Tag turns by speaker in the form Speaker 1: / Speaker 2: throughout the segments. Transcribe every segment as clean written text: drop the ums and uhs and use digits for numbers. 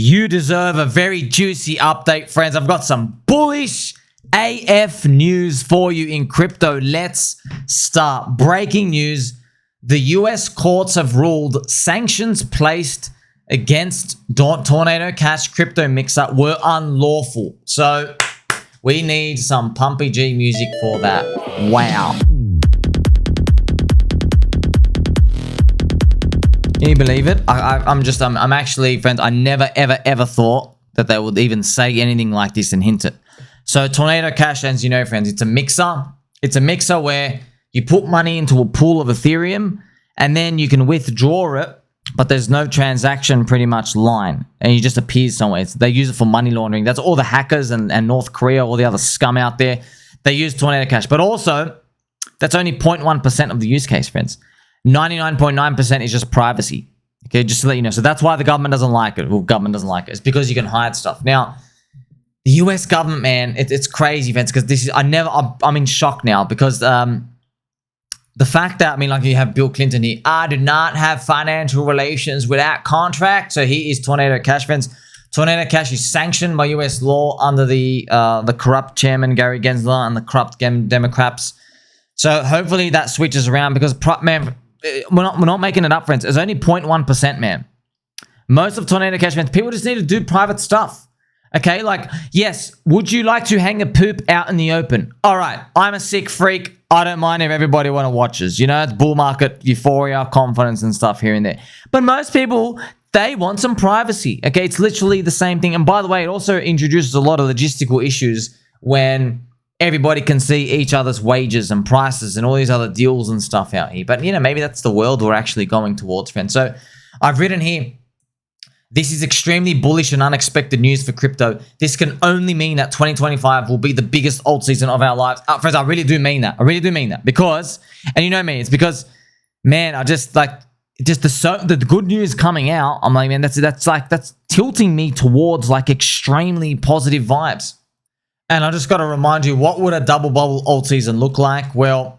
Speaker 1: You deserve a very juicy update, friends. I've got some bullish AF news for you in crypto. Let's start. Breaking news. The US courts have ruled sanctions placed against Tornado Cash crypto mixer were unlawful. So we need some Pumpy G music for that. Wow. Can you believe it? I'm actually, friends, I never, ever thought that they would even say anything like this and hint it. So Tornado Cash, as you know, friends, it's a mixer. It's a mixer where you put money into a pool of Ethereum and then you can withdraw it, but there's no transaction pretty much line. And you just appear somewhere. They use it for money laundering. That's all the hackers and North Korea, all the other scum out there. They use Tornado Cash. But also, that's only 0.1% of the use case, friends. 99.9% is just privacy. Okay, just to let you know. So that's why the government doesn't like it. Well, government doesn't like it. It's because you can hide stuff. Now, the US government, man, it's crazy, friends, because this is, I'm in shock now because the fact that, I mean, like you have Bill Clinton here, I do not have financial relations without contract. So he is Tornado Cash, friends. Tornado Cash is sanctioned by US law under the corrupt chairman, Gary Gensler, and the corrupt Democrats. So hopefully that switches around because, man, we're not making it up, friends. It's only 0.1%, man. Most of Tornado Cash, friends, people just need to do private stuff. Okay, like, yes, would you like to hang a poop out in the open? All right, I'm a sick freak. I don't mind if everybody want to watch us. You know, it's bull market, euphoria, confidence and stuff here and there. But most people, they want some privacy. Okay, it's literally the same thing. And by the way, it also introduces a lot of logistical issues when everybody can see each other's wages and prices and all these other deals and stuff out here. But, you know, maybe that's the world we're actually going towards, friends. So I've written here, this is extremely bullish and unexpected news for crypto. This can only mean that 2025 will be the biggest alt season of our lives. Friends, I really do mean that. I really do mean that because, and you know me, it's because, man, I just like, just the good news coming out. I'm like, man, that's tilting me towards like extremely positive vibes. And I just got to remind you, what would a double bubble alt season look like? Well,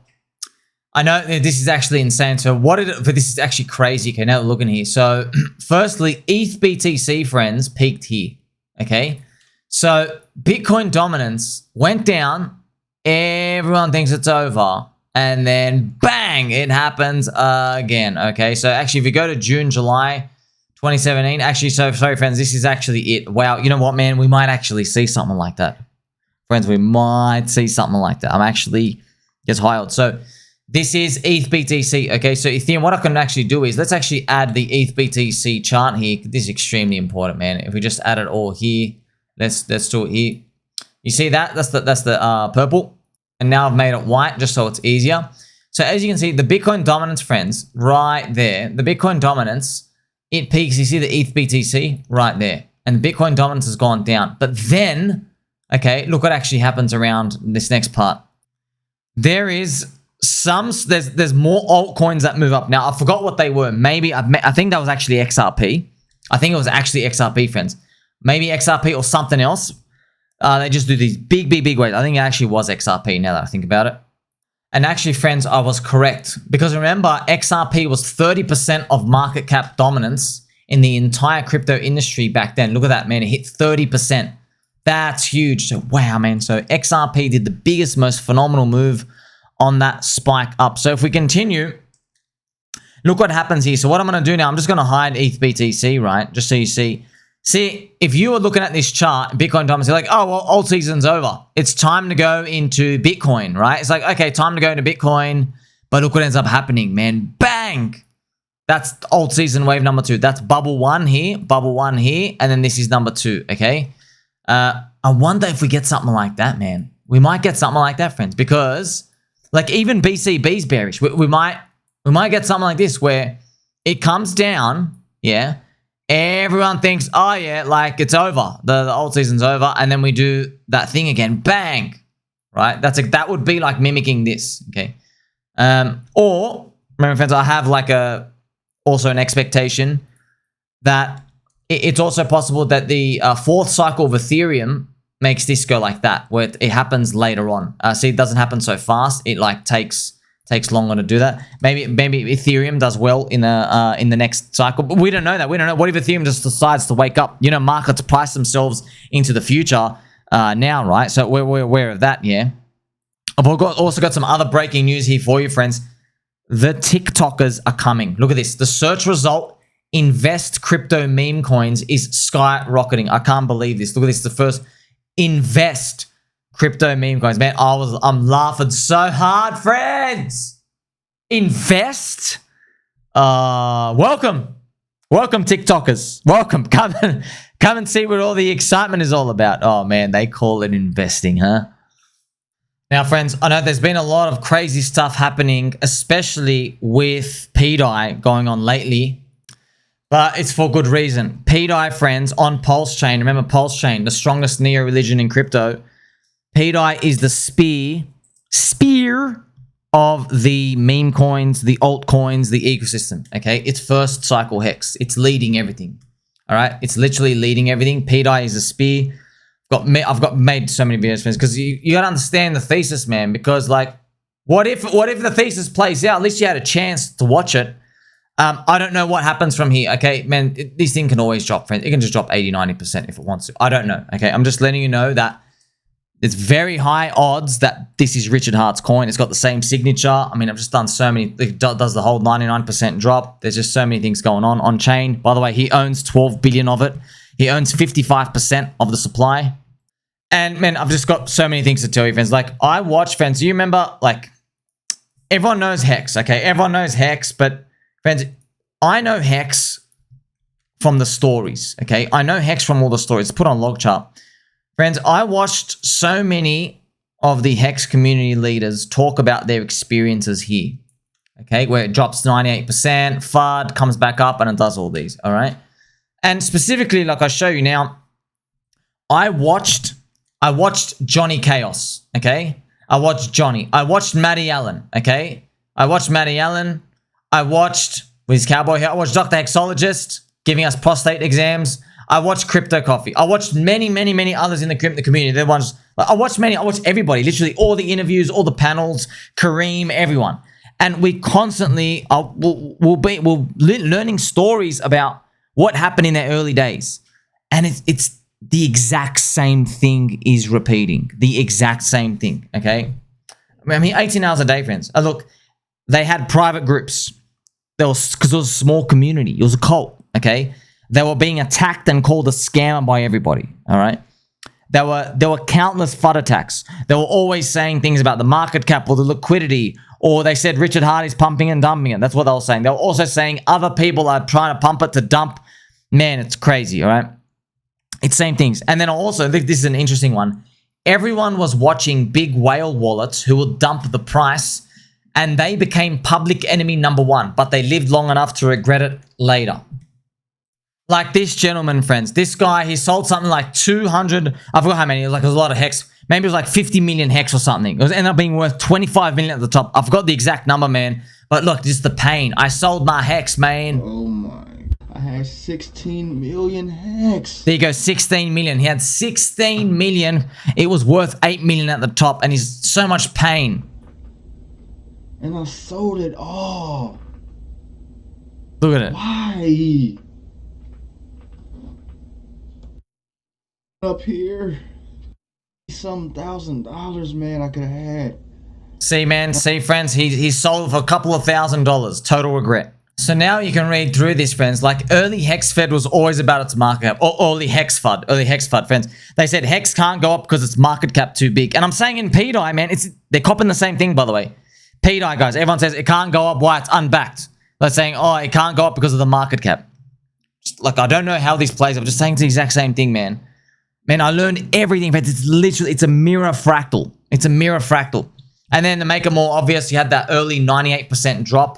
Speaker 1: I know this is actually insane. So this is actually crazy. Okay, now looking here. So firstly, ETH BTC, friends, peaked here. Okay. So Bitcoin dominance went down. Everyone thinks it's over. And then bang, it happens again. Okay. So actually, if you go to June, July 2017, actually, so sorry, friends, this is actually it. Wow. You know what, man? We might actually see something like that. Friends, we might see something like that. I'm actually just hired. So this is ETH BTC. Okay, so Ethereum, what I can actually do is let's actually add the ETH BTC chart here. This is extremely important, man. If we just add it all here, let's do it here. You see that? That's the purple. And now I've made it white just so it's easier. So as you can see, the Bitcoin dominance, friends, right there. The Bitcoin dominance, it peaks. You see the ETH BTC right there. And the Bitcoin dominance has gone down. But then, okay, look what actually happens around this next part. There's more altcoins that move up. Now, I forgot what they were. Maybe, I think that was actually XRP. I think it was actually XRP, friends. Maybe XRP or something else. They just do these big waves. I think it actually was XRP now that I think about it. And actually, friends, I was correct. Because remember, XRP was 30% of market cap dominance in the entire crypto industry back then. Look at that, man. It hit 30%. That's huge. So, wow, man. So, XRP did the biggest, most phenomenal move on that spike up. So, if we continue, look what happens here. So, what I'm going to do now, I'm just going to hide ETH BTC, right? Just so you see. See, if you were looking at this chart, Bitcoin dominance, you're like, oh, well, alt season's over. It's time to go into Bitcoin, right? It's like, okay, time to go into Bitcoin. But look what ends up happening, man. Bang! That's alt season wave number 2. That's bubble 1 here, and then this is number 2, okay? I wonder if we get something like that, man. We might get something like that, friends, because like even BCB's bearish. We might get something like this where it comes down, yeah. Everyone thinks, oh yeah, like it's over. The alt season's over, and then we do that thing again, bang, right? That would be like mimicking this, okay? Or remember, friends, I have like also an expectation that it's also possible that the 4th cycle of Ethereum makes this go like that, where it happens later on. See, it doesn't happen so fast. It like takes Takes longer to do that. Maybe Ethereum does well in the next cycle, but we don't know that. We don't know. What if Ethereum just decides to wake up? You know, markets price themselves into the future now, right? So we're aware of that, yeah. I've also got some other breaking news here for you, friends. The TikTokers are coming. Look at this. The search result, invest crypto meme coins, is skyrocketing. I can't believe this. Look at this. The first invest crypto meme coins. Man, I'm laughing so hard, friends. Invest. Welcome. Welcome, TikTokers. Welcome. Come and see what all the excitement is all about. Oh, man, they call it investing, huh? Now, friends, I know there's been a lot of crazy stuff happening, especially with pDAI going on lately, but it's for good reason. pDAI, friends, on PulseChain. Remember PulseChain, the strongest neo-religion in crypto. pDAI is the spear of the meme coins, the altcoins, the ecosystem, okay? It's first cycle HEX. It's leading everything, all right? It's literally leading everything. pDAI is a spear. I've made so many videos, friends, because you got to understand the thesis, man, because, like, what if the thesis plays out? At least you had a chance to watch it. I don't know what happens from here, okay? Man, this thing can always drop, friends. It can just drop 80, 90% if it wants to. I don't know, okay? I'm just letting you know that it's very high odds that this is Richard Hart's coin. It's got the same signature. I mean, I've just done so many. It does the whole 99% drop. There's just so many things going on chain. By the way, he owns 12 billion of it. He owns 55% of the supply. And, man, I've just got so many things to tell you, friends. Like, I watch, friends. You remember, like, everyone knows HEX, okay? Everyone knows HEX, but, friends, I know HEX from the stories, okay? I know HEX from all the stories. Put on log chart. Friends, I watched so many of the HEX community leaders talk about their experiences here, okay, where it drops 98%, FUD, comes back up, and it does all these, all right? And specifically, like I show you now, I watched Johnny Chaos, okay? I watched Johnny. I watched Matty Allen, okay? I watched Matty Allen. I watched, with his cowboy hair, I watched Dr. Hexologist giving us prostate exams. I watched Crypto Coffee. I watched many others in the crypto community. They're ones, I watched everybody, literally all the interviews, all the panels, Kareem, everyone. And we constantly, we're learning stories about what happened in their early days. And it's the exact same thing is repeating. The exact same thing, okay? I mean, 18 hours a day, friends. Look, they had private groups. Because it was a small community. It was a cult, okay? They were being attacked and called a scammer by everybody, all right? There were countless FUD attacks. They were always saying things about the market cap or the liquidity, or they said Richard Hart is pumping and dumping it. That's what they were saying. They were also saying other people are trying to pump it to dump. Man, it's crazy, all right? It's same things. And then also, this is an interesting one. Everyone was watching big whale wallets who would dump the price, and they became public enemy #1, but they lived long enough to regret it later. Like this gentleman, friends. This guy, he sold something like 200, I forgot how many, like it was a lot of HEX. Maybe it was like 50 million HEX or something. It ended up being worth 25 million at the top. I forgot the exact number, man. But look, just the pain. I sold my HEX, man.
Speaker 2: Oh my. I had 16 million HEX.
Speaker 1: There you go, 16 million. He had 16 million. It was worth 8 million at the top, and he's so much pain.
Speaker 2: And I sold it all.
Speaker 1: Look at it.
Speaker 2: Why? Up here, some $1,000, man, I could have had.
Speaker 1: See, man, see, friends, he sold for a couple of $1,000. Total regret. So now you can read through this, friends. Like early HEX Fed was always about its market cap, or early HEX FUD, friends. They said HEX can't go up because its market cap too big. And I'm saying in pDAI, man, they're copying the same thing, by the way. pDAI, guys, everyone says it can't go up. Why? It's unbacked. They're saying, oh, it can't go up because of the market cap. Just, like, I don't know how this plays. I'm just saying it's the exact same thing, man. Man, I learned everything, friends. It's literally, it's a mirror fractal. It's a mirror fractal. And then to make it more obvious, you had that early 98% drop.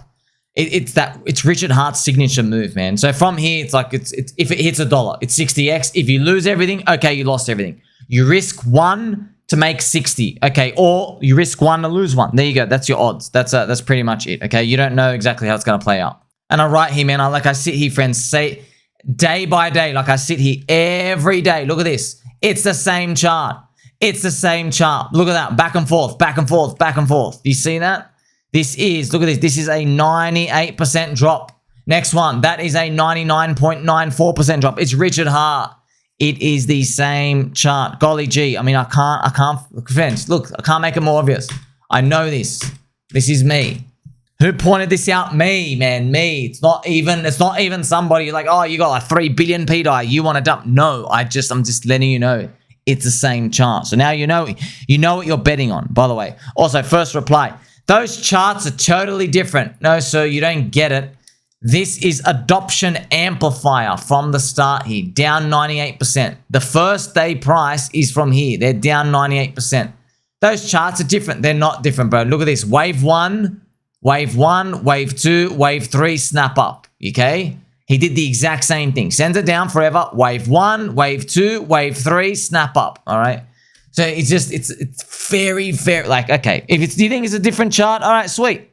Speaker 1: It's Richard Hart's signature move, man. So from here, it's like, if it hits $1, it's 60x. If you lose everything, okay, you lost everything. You risk 1 to make 60, okay, or you risk 1 to lose 1. There you go. That's your odds. That's pretty much it, okay? You don't know exactly how it's going to play out. And I write here, man, I sit here, friends, say day by day, like I sit here every day. Look at this. It's the same chart. It's the same chart. Look at that. Back and forth, back and forth, back and forth. You see that? This is, look at this. This is a 98% drop. Next one, that is a 99.94% drop. It's Richard Hart. It is the same chart. Golly gee. I mean, I can't, friends, look, I can't make it more obvious. I know this. This is me. Who pointed this out? Me, man, me. It's not even somebody like, oh, you got like 3 billion pDAI. You want to dump? No, I'm just letting you know it's the same chart. So now you know what you're betting on, by the way. Also, first reply. Those charts are totally different. No, sir, you don't get it. This is adoption amplifier from the start here, down 98%. The first day price is from here. They're down 98%. Those charts are different. They're not different, bro. Look at this. Wave 1, wave 2, wave 3, snap up. Okay? He did the exact same thing. Sends it down forever. Wave 1, wave 2, wave 3, snap up. All right? So it's very, very, like, okay. If do you think it's a different chart? All right, sweet.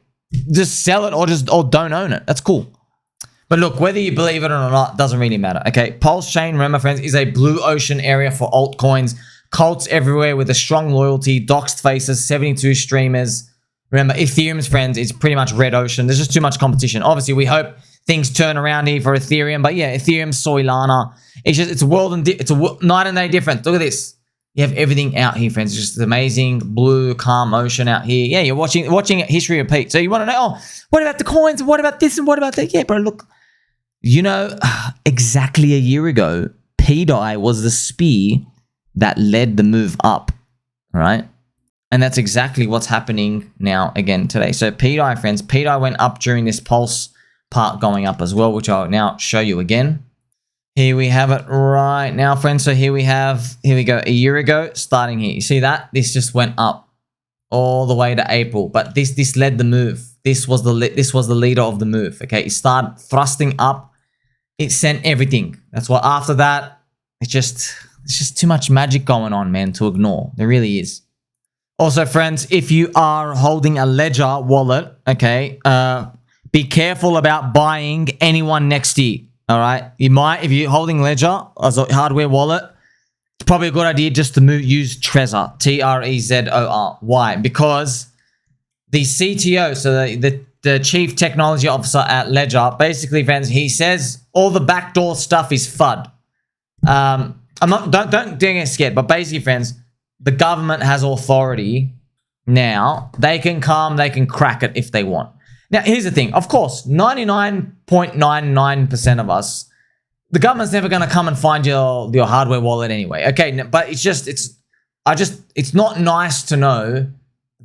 Speaker 1: Just sell it or don't own it. That's cool. But look, whether you believe it or not, doesn't really matter. Okay, PulseChain, remember, friends, is a blue ocean area for altcoins. Cults everywhere with a strong loyalty, doxed faces, 72 streamers. Remember, Ethereum's, friends, is pretty much red ocean. There's just too much competition. Obviously, we hope things turn around here for Ethereum. But yeah, Ethereum, Solana. It's a world and it's a night and day difference. Look at this. You have everything out here, friends. It's just amazing blue, calm ocean out here. Yeah, you're watching history repeat. So you want to know, oh, what about the coins? What about this and what about that? Yeah, bro, look. You know, exactly a year ago, pDAI was the spear that led the move up, right? And that's exactly what's happening now again today. So pDAI, friends, pDAI went up during this pulse part going up as well, which I'll now show you again. Here we have it right now, friends. So here we go, a year ago, starting here. You see that? This just went up all the way to April, but this led the move. This was the leader of the move. Okay, it started thrusting up. It sent everything. That's why after that, it's just too much magic going on, man, to ignore. There really is. Also, friends, if you are holding a Ledger wallet, okay, be careful about buying anyone next year. All right, you might, if you're holding Ledger as a hardware wallet, it's probably a good idea just to use Trezor, Trezor. Why? Because the CTO, so the Chief Technology Officer at Ledger, basically, friends, he says all the backdoor stuff is FUD. Don't get scared, but basically, friends, the government has authority now. They can crack it if they want. Now, here's the thing. Of course, 99.99% of us, the government's never going to come and find your hardware wallet anyway. Okay, but it's not nice to know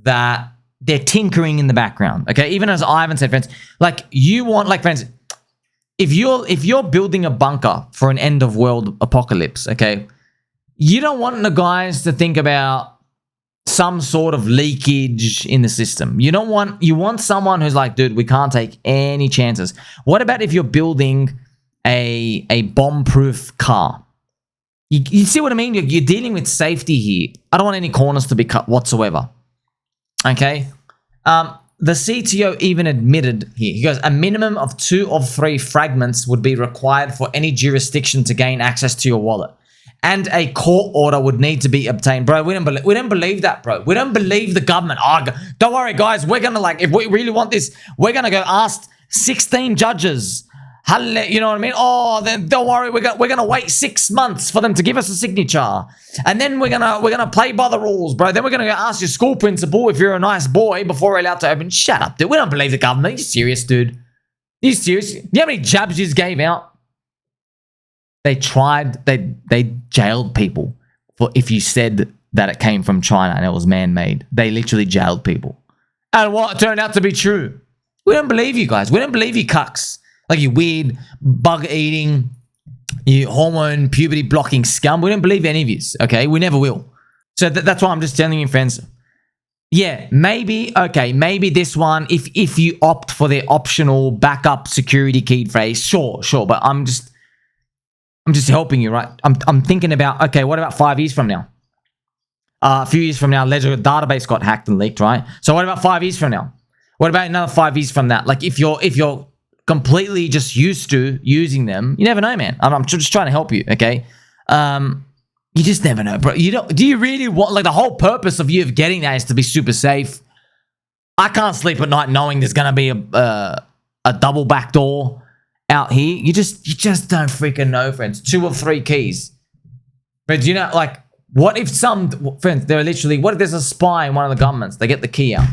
Speaker 1: that they're tinkering in the background. Okay, even as Ivan said, friends, like friends, if you're building a bunker for an end of world apocalypse, okay, you don't want the guys to think about some sort of leakage in the system. You want someone who's like, dude, we can't take any chances. What about if you're building a bomb-proof car? You see what I mean? You're dealing with safety here. I don't want any corners to be cut whatsoever. Okay? The CTO even admitted here. He goes, a minimum of 2 of 3 fragments would be required for any jurisdiction to gain access to your wallet. And a court order would need to be obtained. Bro, we don't believe that, bro. We don't believe the government. Oh, don't worry, guys. We're going to, if we really want this, we're going to go ask 16 judges. You know what I mean? Oh, then don't worry. We're going to wait 6 months for them to give us a signature. And then we're going to play by the rules, bro. Then we're going to go ask your school principal if you're a nice boy before we're allowed to open. Shut up, dude. We don't believe the government. Are you serious, dude? Are you serious? You know how many jabs you just gave out? They jailed people for if you said that it came from China and it was man-made. They literally jailed people. And what turned out to be true? We don't believe you guys. We don't believe you cucks. Like you weird, bug-eating, you hormone puberty-blocking scum. We don't believe any of you, okay? We never will. So that's why I'm just telling you, friends. Yeah, maybe this one, if you opt for their optional backup security keyed phrase, sure. But I'm just helping you, right? I'm thinking about, okay, what about 5 years from now? A few years from now, Ledger database got hacked and leaked, right? So what about 5 years from now? What about another 5 years from that? Like if you're completely just used to using them, you never know, man. I'm just trying to help you, okay? You just never know, bro. Do you really want, like the whole purpose of getting that is to be super safe? I can't sleep at night knowing there's going to be a double backdoor out here. You just don't freaking know, friends. 2 or 3 keys. But you know, like, what if friends, what if there's a spy in one of the governments? They get the key out.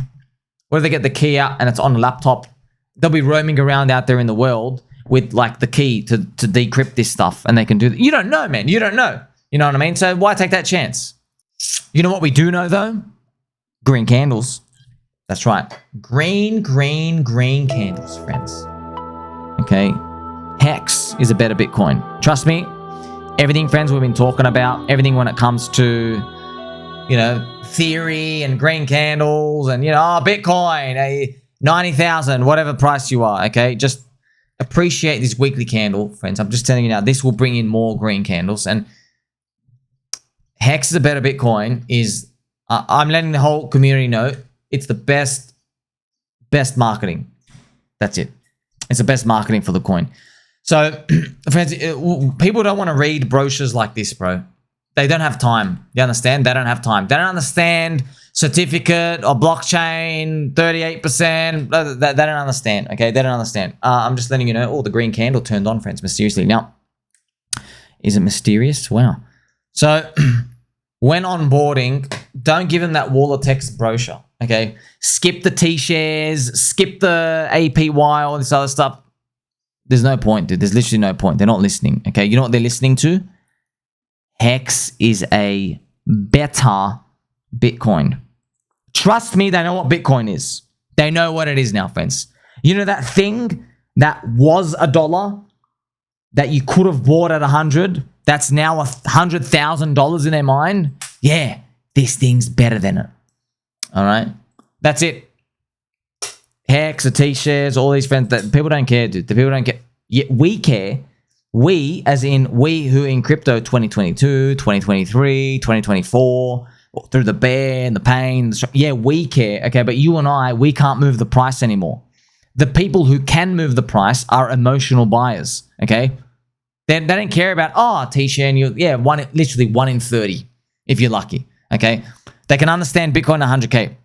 Speaker 1: What if they get the key out and it's on a laptop? They'll be roaming around out there in the world with, like, the key to decrypt this stuff, and they can do that. You don't know, man. You don't know. You know what I mean? So why take that chance? You know what we do know, though? Green candles. That's right. Green candles, friends. Okay? HEX is a better Bitcoin. Trust me. Everything, friends, we've been talking about, everything when it comes to, you know, theory and green candles and, you know, Bitcoin, 90,000, whatever price you are, okay? Just appreciate this weekly candle, friends. I'm just telling you now, this will bring in more green candles. And HEX is a better Bitcoin I'm letting the whole community know it's the best marketing. That's it. It's the best marketing for the coin. So, friends, people don't want to read brochures like this, bro. They don't have time. You understand? They don't have time. They don't understand certificate or blockchain, 38%. They don't understand, okay? They don't understand. I'm just letting you know, oh, the green candle turned on, friends, mysteriously. Now, is it mysterious? Wow. So, when onboarding, don't give them that wall of text brochure, okay? Skip the T-shares, skip the APY, all this other stuff. There's no point, dude. There's literally no point. They're not listening, okay? You know what they're listening to? HEX is a better Bitcoin. Trust me, they know what Bitcoin is. They know what it is now, friends. You know that thing that was $1 that you could have bought at 100? That's now $100,000 in their mind. Yeah, this thing's better than it. All right, that's it. HEX, the T-shares, all these friends. That people don't care, dude. The people don't care. Yet we care. We, as in we who in crypto 2022, 2023, 2024, through the bear and the pain. Yeah, we care. Okay, but you and I, we can't move the price anymore. The people who can move the price are emotional buyers. Okay. They don't care about, T-share, and literally 1 in 30 if you're lucky, okay? They can understand Bitcoin 100K,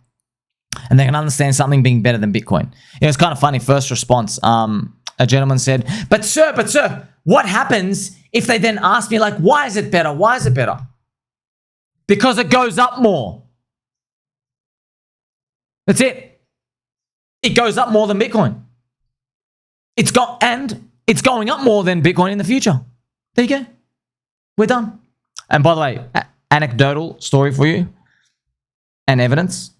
Speaker 1: and they can understand something being better than Bitcoin. You know, it's kind of funny. First response, a gentleman said, but sir, what happens if they then ask me, like, why is it better? Why is it better? Because it goes up more. That's it. It goes up more than Bitcoin. It's going up more than Bitcoin in the future. There you go. We're done. And by the way, anecdotal story for you and evidence.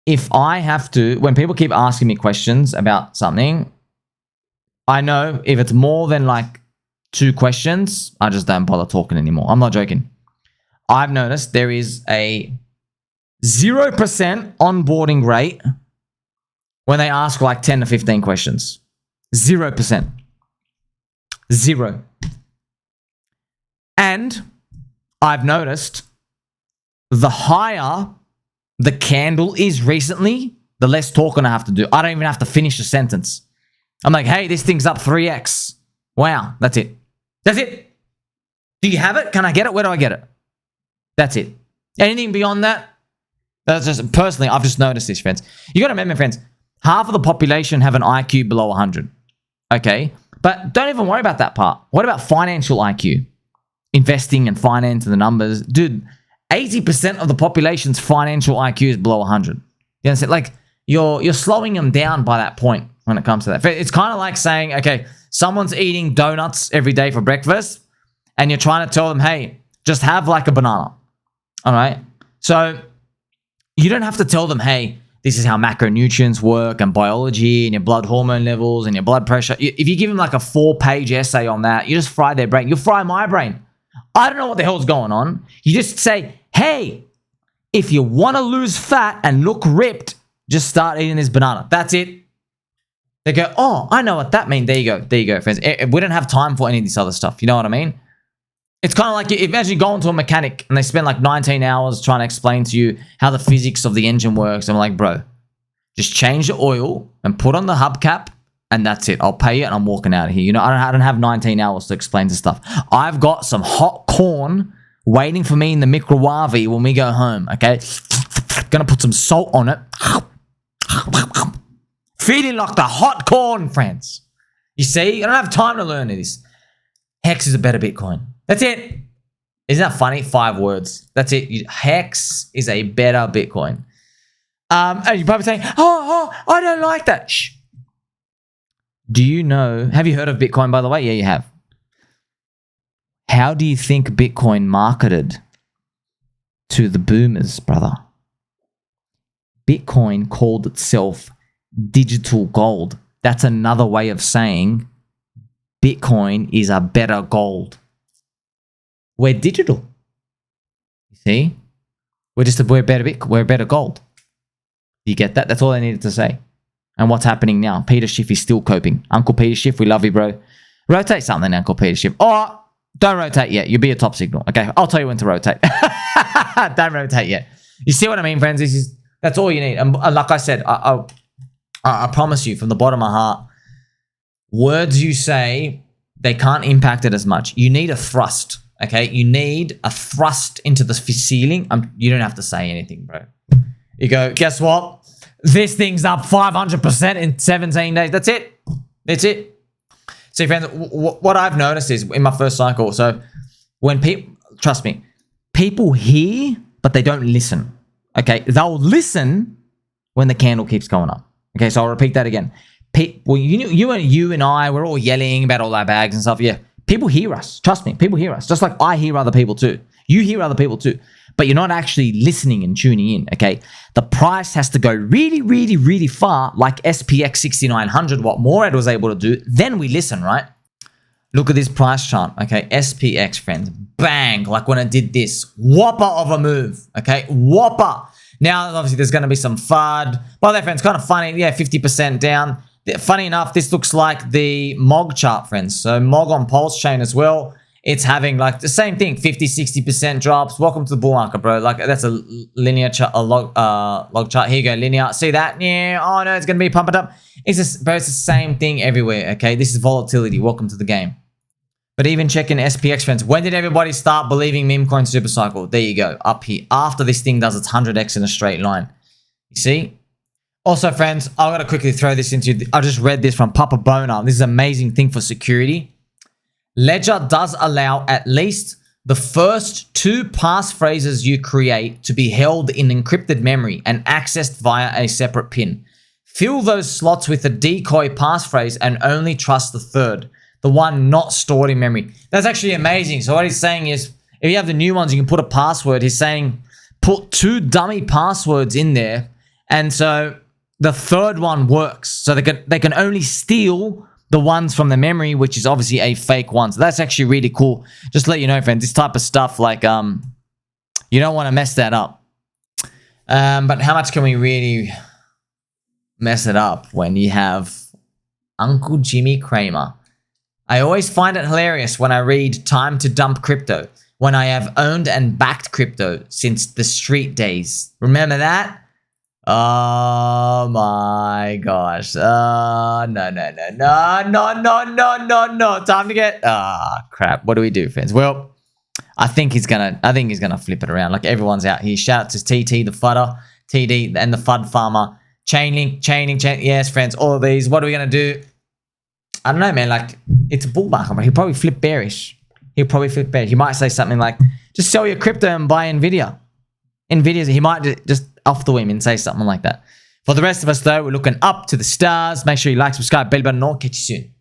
Speaker 1: If I have to, when people keep asking me questions about something, I know if it's more than like 2 questions, I just don't bother talking anymore. I'm not joking. I've noticed there is a 0% onboarding rate when they ask like 10 to 15 questions. 0%. 0. And I've noticed the higher the candle is recently, the less talking I have to do. I don't even have to finish a sentence. I'm like, hey, this thing's up 3x. Wow, that's it. That's it. Do you have it? Can I get it? Where do I get it? That's it. Anything beyond that? That's just, personally, I've just noticed this, friends. You got to remember, friends, half of the population have an IQ below 100. Okay? But don't even worry about that part. What about financial IQ? Investing and finance and the numbers. Dude, 80% of the population's financial IQ is below 100. You understand? Like, you're slowing them down by that point when it comes to that. It's kind of like saying, okay, someone's eating donuts every day for breakfast, and you're trying to tell them, hey, just have like a banana. All right? So you don't have to tell them, hey, this is how macronutrients work and biology and your blood hormone levels and your blood pressure. If you give them like a 4-page essay on that, you just fry their brain. You'll fry my brain. I don't know what the hell's going on. You just say, hey, if you want to lose fat and look ripped, just start eating this banana. That's it. They go, oh, I know what that means. There you go. There you go, friends. We don't have time for any of this other stuff. You know what I mean? It's kind of like, imagine going to a mechanic and they spend like 19 hours trying to explain to you how the physics of the engine works. I'm like, bro, just change the oil and put on the hubcap and that's it. I'll pay you and I'm walking out of here. You know, I don't have 19 hours to explain the stuff. I've got some hot corn waiting for me in the microwave when we go home, okay? Gonna put some salt on it. Feeling like the hot corn, friends. You see? I don't have time to learn this. HEX is a better Bitcoin. That's it. Isn't that funny? 5 words. That's it. HEX is a better Bitcoin. And you're probably saying, oh, I don't like that. Shh. Do you know, have you heard of Bitcoin, by the way? Yeah, you have. How do you think Bitcoin marketed to the boomers, brother? Bitcoin called itself digital gold. That's another way of saying Bitcoin is a better gold. We're digital. You see? We're better gold. You get that? That's all I needed to say. And what's happening now? Peter Schiff is still coping. Uncle Peter Schiff, we love you, bro. Rotate something, Uncle Peter Schiff. Oh, don't rotate yet. You'll be a top signal. Okay, I'll tell you when to rotate. Don't rotate yet. You see what I mean, friends? That's all you need. And like I said, I promise you from the bottom of my heart, words you say, they can't impact it as much. You need a thrust, okay? You need a thrust into the ceiling. You don't have to say anything, bro. You go, guess what? This thing's up 500% in 17 days. That's it. That's it. See, friends, what I've noticed is in my first cycle, so when people, trust me, people hear, but they don't listen, okay? They'll listen when the candle keeps going up. Okay, so I'll repeat that again. Well, you and I, we're all yelling about all our bags and stuff. Yeah, people hear us. Trust me, people hear us. Just like I hear other people too. You hear other people too. But you're not actually listening and tuning in, okay? The price has to go really, really, really far, like SPX 6900, what Morad was able to do. Then we listen, right? Look at this price chart, okay? SPX, friends. Bang, like when it did this. Whopper of a move, okay? Whopper. Now, obviously, there's going to be some FUD. By the way, friends, kind of funny. Yeah, 50% down. Funny enough, this looks like the MOG chart, friends. So MOG on PulseChain as well. It's having like the same thing, 50, 60% drops. Welcome to the bull market, bro. Like that's a linear chart, a log chart. Here you go, linear. See that? Yeah. Oh no, it's going to be pumped up. It's just, bro, it's the same thing everywhere, okay? This is volatility. Welcome to the game. But even checking SPX, friends, when did everybody start believing meme coin super cycle? There you go, up here. After this thing does its 100x in a straight line. You see? Also, friends, I'm going to quickly throw this into, I just read this from PapaBoehner. This is an amazing thing for security. Ledger does allow at least the first 2 passphrases you create to be held in encrypted memory and accessed via a separate PIN. Fill those slots with a decoy passphrase and only trust the third, the one not stored in memory. That's actually amazing. So what he's saying is, if you have the new ones, you can put a password. He's saying put 2 dummy passwords in there, and so the third one works. So they can only steal the ones from the memory, which is obviously a fake one. So that's actually really cool. Just to let you know, friends, this type of stuff, like, you don't want to mess that up. But how much can we really mess it up when you have Uncle Jimmy Cramer? I always find it hilarious when I read time to dump crypto, when I have owned and backed crypto since the street days. Remember that? Oh my gosh. No. Time to get, crap. What do we do, friends? Well, I think he's gonna flip it around. Like everyone's out here. Shout out to TT, the fudder, TD, and the FUD farmer. Chainlink. Yes, friends, all of these. What are we gonna do? I don't know, man. Like, it's a bull market, but he'll probably flip bearish. He might say something like, just sell your crypto and buy Nvidia. He might just off the whim and say something like that. For the rest of us, though, we're looking up to the stars. Make sure you like, subscribe, bell button, and I'll catch you soon.